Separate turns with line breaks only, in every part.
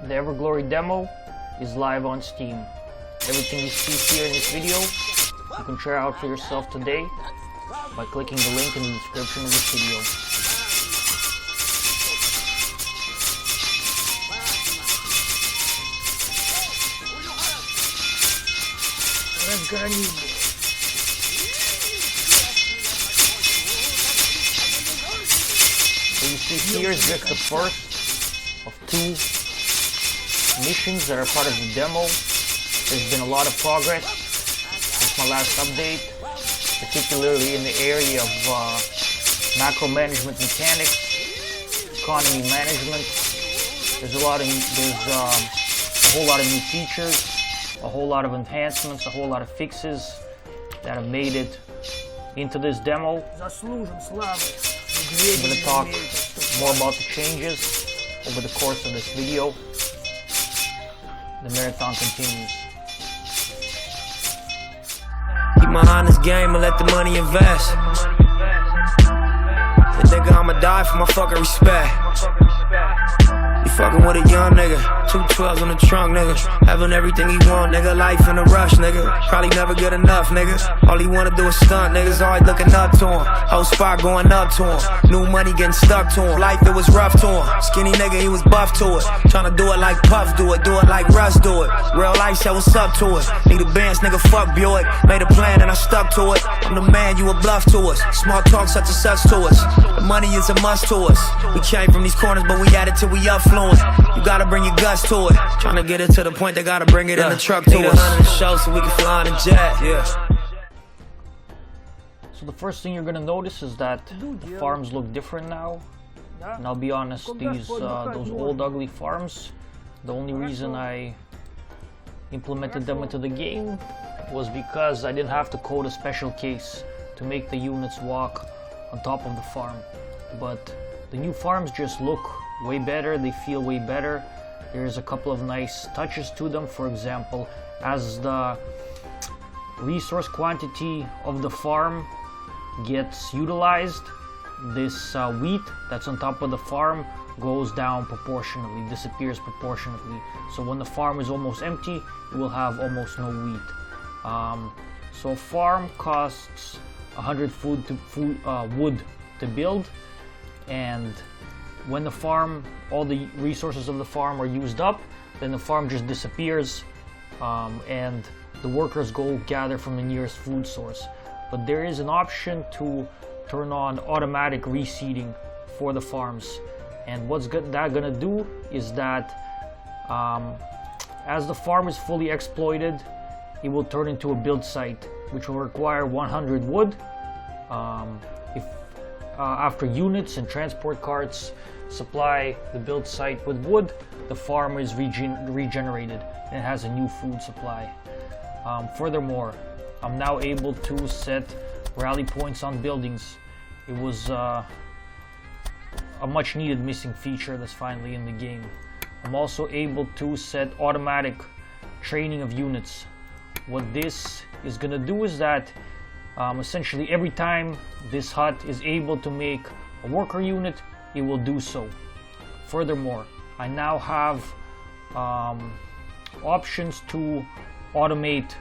The Everglory demo is live on Steam. Everything you see here in this video, you can try out for yourself today by clicking the link in the description of this video. So you see here is just the first of two missions that are part of the demo. There's been a lot of progress since my last update, particularly in the area of macromanagement mechanics, economy management. There's a whole lot of new features, a whole lot of enhancements, a whole lot of fixes that have made it into this demo. I'm going to talk more about the changes over the course of this video. The marathon continues.
Keep my honest game and let the money invest. The nigga, I'ma die for my fucking respect. You fucking with a young nigga, 212s on the trunk, nigga. Having everything he want, nigga. Life in a rush, nigga. Probably never get enough, nigga. All he wanna do is stunt, niggas always looking up to him. Whole spot going up to him. New money getting stuck to him. Life, it was rough to him. Skinny nigga, he was buff to it. Tryna do it like Puff do it like Russ do it. Real life said what's up to it. Need a Benz, nigga, fuck Buick. Made a plan and I stuck to it. I'm the man, you a bluff to us. Small talk such and such to us. The money is a must to us. We came from these corners, but we at it till we affluent. You gotta bring your guts to it. Tryna get it to the point, they gotta bring it in the truck to us. 100 show so we can fly on a jet. Yeah.
So the first thing you're gonna notice is that the farms look different now. And I'll be honest, those old ugly farms, the only reason I implemented them into the game was because I didn't have to code a special case to make the units walk on top of the farm. But the new farms just look way better, they feel way better. There's a couple of nice touches to them. For example, as the resource quantity of the farm gets utilized, this wheat that's on top of the farm goes down proportionately, disappears proportionately. So when the farm is almost empty, it will have almost no wheat. So a farm costs 100 wood to build, and when the farm, all the resources of the farm are used up, then the farm just disappears, and the workers go gather from the nearest food source. But there is an option to turn on automatic reseeding for the farms, and what's that gonna do is that as the farm is fully exploited, it will turn into a build site, which will require 100 wood. After units and transport carts supply the build site with wood, the farm is regenerated and has a new food supply. Furthermore, I'm now able to set rally points on buildings. It was a much needed missing feature that's finally in the game. I'm also able to set automatic training of units. What this is going to do is that essentially every time this hut is able to make a worker unit, it will do so. Furthermore, I now have options to automate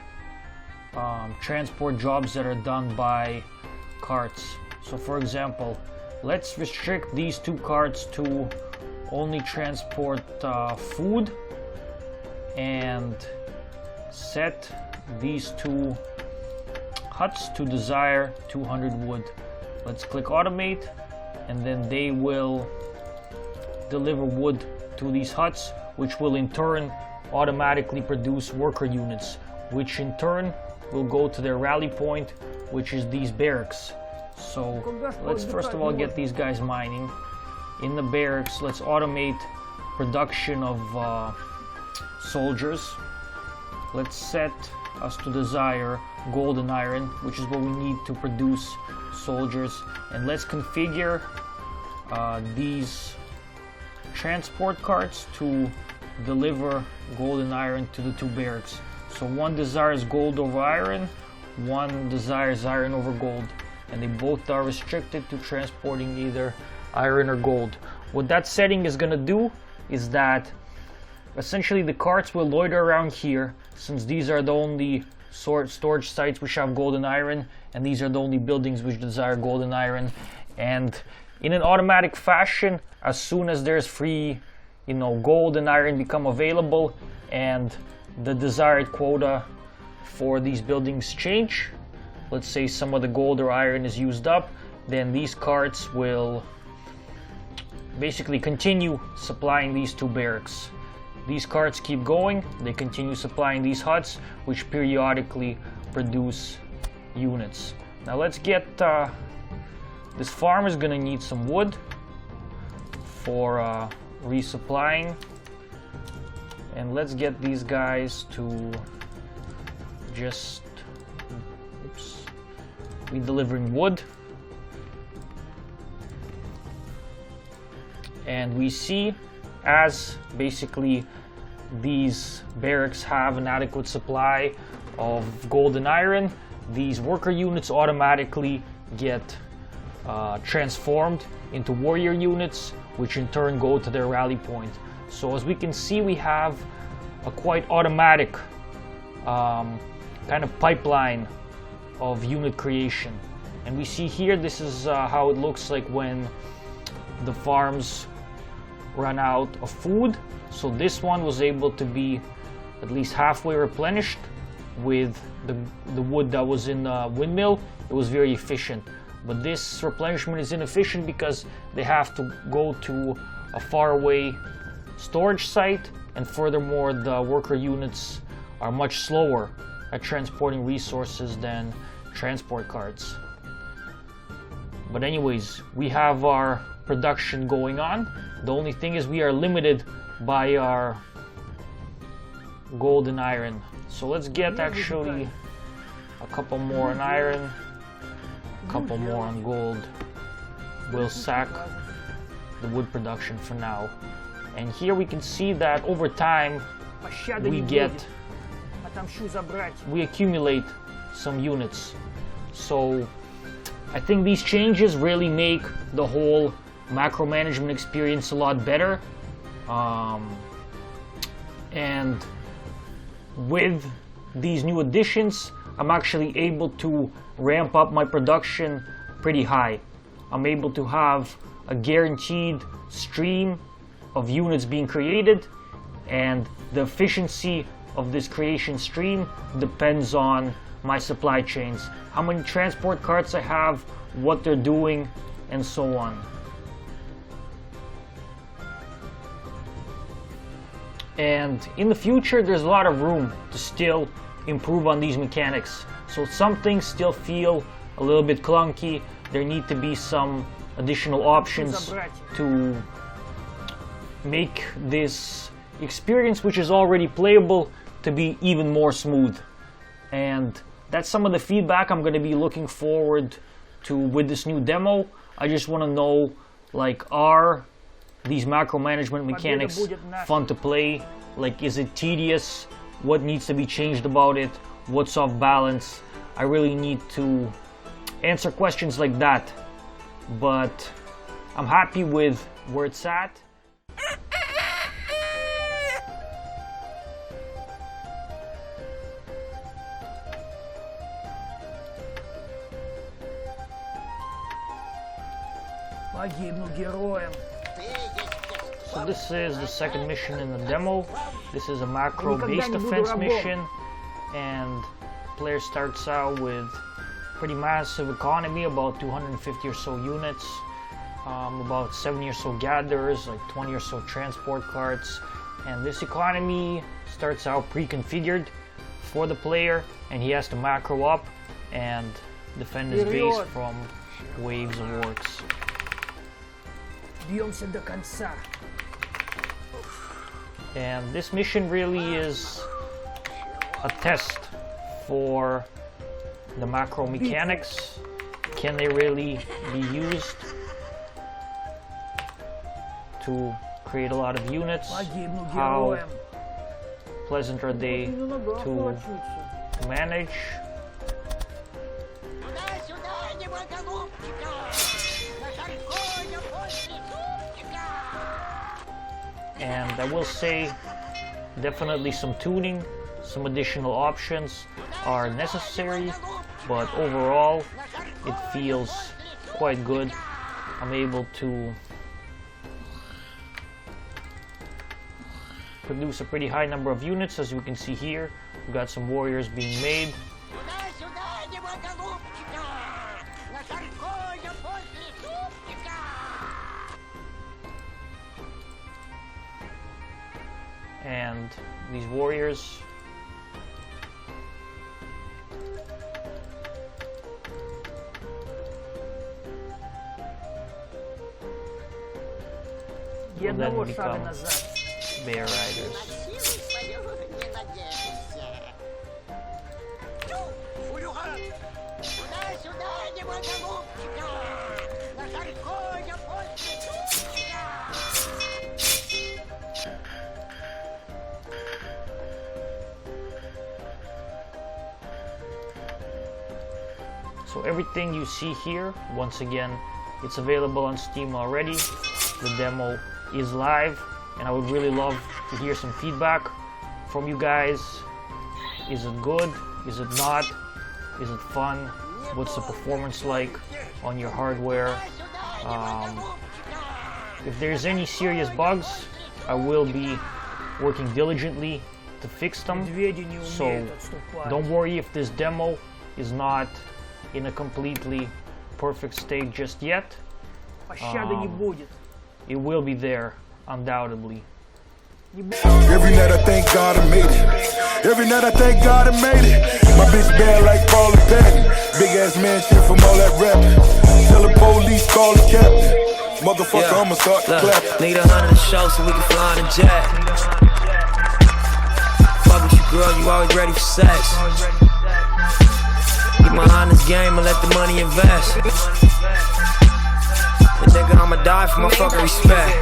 transport jobs that are done by carts. So for example, let's restrict these two carts to only transport food, and set these two huts to desire 200 wood. Let's click automate, and then they will deliver wood to these huts, which will in turn automatically produce worker units, which in turn will go to their rally point, which is these barracks. So let's first of all get these guys mining. In the barracks, let's automate production of soldiers. Let's set us to desire gold and iron, which is what we need to produce soldiers, and let's configure these transport carts to deliver gold and iron to the two barracks. So one desires gold over iron, one desires iron over gold, and they both are restricted to transporting either iron or gold. What that setting is going to do is that essentially the carts will loiter around here, since these are the only storage sites which have gold and iron, and these are the only buildings which desire gold and iron. And in an automatic fashion, as soon as there's free, gold and iron become available and the desired quota for these buildings change, let's say some of the gold or iron is used up, then these carts will basically continue supplying these two barracks. These carts keep going, they continue supplying these huts, which periodically produce units. Now let's get, this farm is gonna need some wood for resupplying, and let's get these guys to just, be delivering wood. And we see, as basically these barracks have an adequate supply of gold and iron, these worker units automatically get transformed into warrior units, which in turn go to their rally point. So as we can see, we have a quite automatic kind of pipeline of unit creation. And we see here, this is how it looks like when the farms run out of food. So this one was able to be at least halfway replenished with the wood that was in the windmill. It was very efficient. But this replenishment is inefficient because they have to go to a faraway storage site, and furthermore the worker units are much slower at transporting resources than transport carts. But anyways, we have our production going on. The only thing is we are limited by our gold and iron. So let's get actually a couple more on iron, a couple more on gold. We'll sack the wood production for now. And here we can see that over time we accumulate some units. So I think these changes really make the whole macro management experience a lot better. And with these new additions, I'm actually able to ramp up my production pretty high. I'm able to have a guaranteed stream of units being created, and the efficiency of this creation stream depends on my supply chains, how many transport carts I have, what they're doing, and so on. And in the future, there's a lot of room to still improve on these mechanics. So some things still feel a little bit clunky. There need to be some additional options to make this experience, which is already playable, to be even more smooth. And that's some of the feedback I'm going to be looking forward to with this new demo. I just want to know, like, are these macro management mechanics fun to play? Like, is it tedious? What needs to be changed about it? What's off balance? I really need to answer questions like that. But I'm happy with where it's at. So this is the second mission in the demo. This is a macro base defense mission, and player starts out with pretty massive economy, about 250 or so units, about 70 or so gatherers, like 20 or so transport carts, and this economy starts out pre-configured for the player, and he has to macro up and defend his base from waves of orcs. And this mission really is a test for the macro mechanics. Can they really be used to create a lot of units? How pleasant are they to manage? And I will say Definitely some tuning, some additional options are necessary, but overall it feels quite good. I'm able to produce a pretty high number of units, as you can see here. We've got some warriors being made. And these warriors will then become bear riders. So everything you see here, once again, it's available on Steam already. The demo is live, and I would really love to hear some feedback from you guys. Is it good? Is it not? Is it fun? What's the performance like on your hardware? If there's any serious bugs, I will be working diligently to fix them. So don't worry if this demo is not in a completely perfect state just yet. It will be there, undoubtedly.
Every night I thank God I made it. Every night I thank God I made it. My bitch bad like Paul and Patton. Big ass mansion from all that rapping. Tell the police, call the captain. Motherfucker, I'ma start to clap.
Need 100 to show so we can fly on a jet. Fuck with you, girl, you always ready for sex. Keep my honest game and let the money invest. And nigga, I'ma die for my fucking respect.